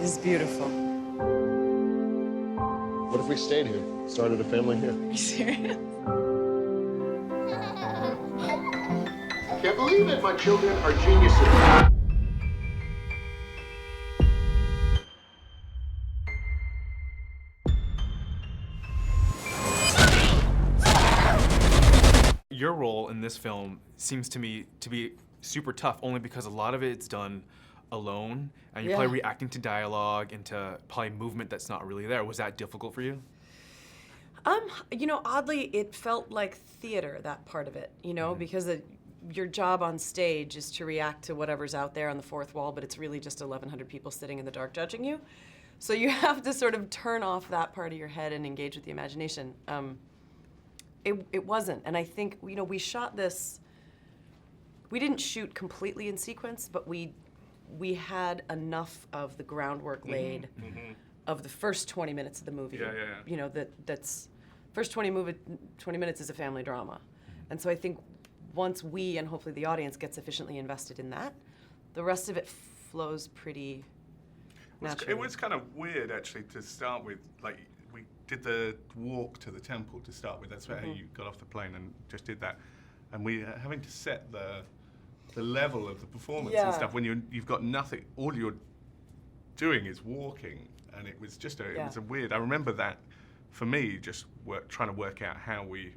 is beautiful. What if we stayed here, started a family here? Are you serious? Can't believe it, my children are geniuses. Your role in this film seems to me to be super tough, only because a lot of it's done alone, and you're probably reacting to dialogue and to probably movement that's not really there. Was that difficult for you? You know, oddly, it felt like theater, that part of it, you know, because your job on stage is to react to whatever's out there on the fourth wall, but it's really just 1,100 people sitting in the dark judging you. So you have to sort of turn off that part of your head and engage with the imagination. It wasn't, and I think, you know, we shot this, we didn't shoot completely in sequence, but we had enough of the groundwork laid of the first 20 minutes of the movie. You know, that's first 20 minutes is a family drama. And so I think once we, and hopefully the audience, get sufficiently invested in that, the rest of it flows pretty naturally. It was kind of weird, actually, to start with. Like, we did the walk to the temple to start with. That's how you got off the plane and just did that. And we are having to set the level of the performance and stuff when you've got nothing. All you're doing is walking, and it was just it was a weird. I remember that for me, just trying to work out how we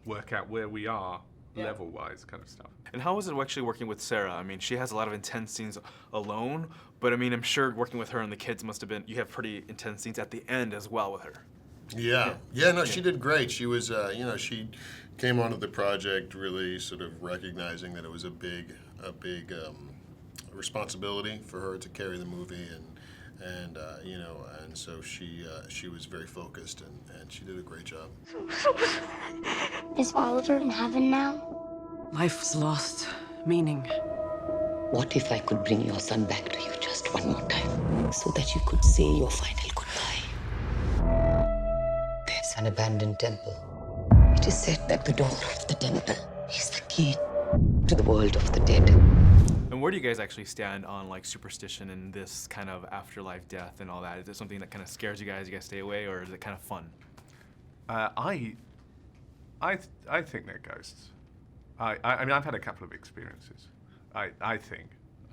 work out where we are level-wise, kind of stuff. And how was it actually working with Sarah? I mean, she has a lot of intense scenes alone, but I mean, I'm sure working with her and the kids must have been, you have pretty intense scenes at the end as well with her. No, she did great. She was, you know, she came onto the project really sort of recognizing that it was a big responsibility for her to carry the movie, and you know, and so she was very focused, and she did a great job. Is Oliver in heaven now? Life's lost meaning. What if I could bring your son back to you just one more time, so that you could say your final goodbye? There's an abandoned temple. It is said that the door of the temple is the key to the world of the dead. And where do you guys actually stand on like superstition and this kind of afterlife death and all that? Is it something that kind of scares you guys stay away, or is it kind of fun? I think they're ghosts. I mean, I've had a couple of experiences. I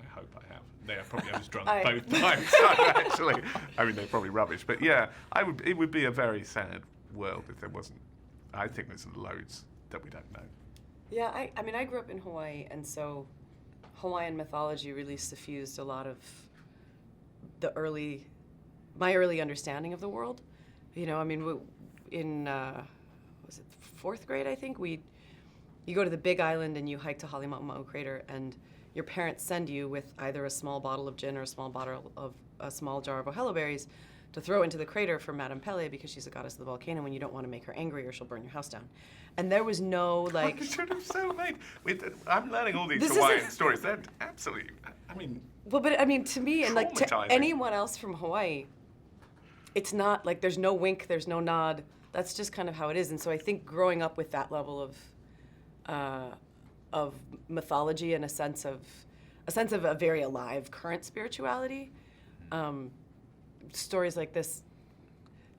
hope I have. I was drunk both times, actually. I mean, they're probably rubbish, but yeah, it would be a very sad world if there wasn't. I think there's loads that we don't know. Yeah, I mean, I grew up in Hawaii, and so Hawaiian mythology really suffused a lot of my early understanding of the world. You know, I mean, in was it 4th grade, I think, you go to the Big Island and you hike to Halemaumau Crater, and your parents send you with either a small bottle of gin or a small jar of ohelo berries to throw into the crater for Madame Pele, because she's the goddess of the volcano, and you don't want to make her angry or she'll burn your house down. And there was no, like... I should have so made... I'm learning all these Hawaiian stories. They're absolutely... I mean... Well, but I mean, to me, and like to anyone else from Hawaii, it's not, like, there's no wink, there's no nod. That's just kind of how it is. And so I think growing up with that level of mythology and a sense of a very alive current spirituality, stories like this,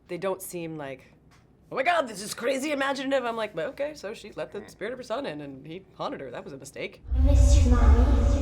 they don't seem like, oh my God, this is crazy imaginative. I'm like, well, okay, so she let the spirit of her son in and he haunted her. That was a mistake. I miss you, Mommy.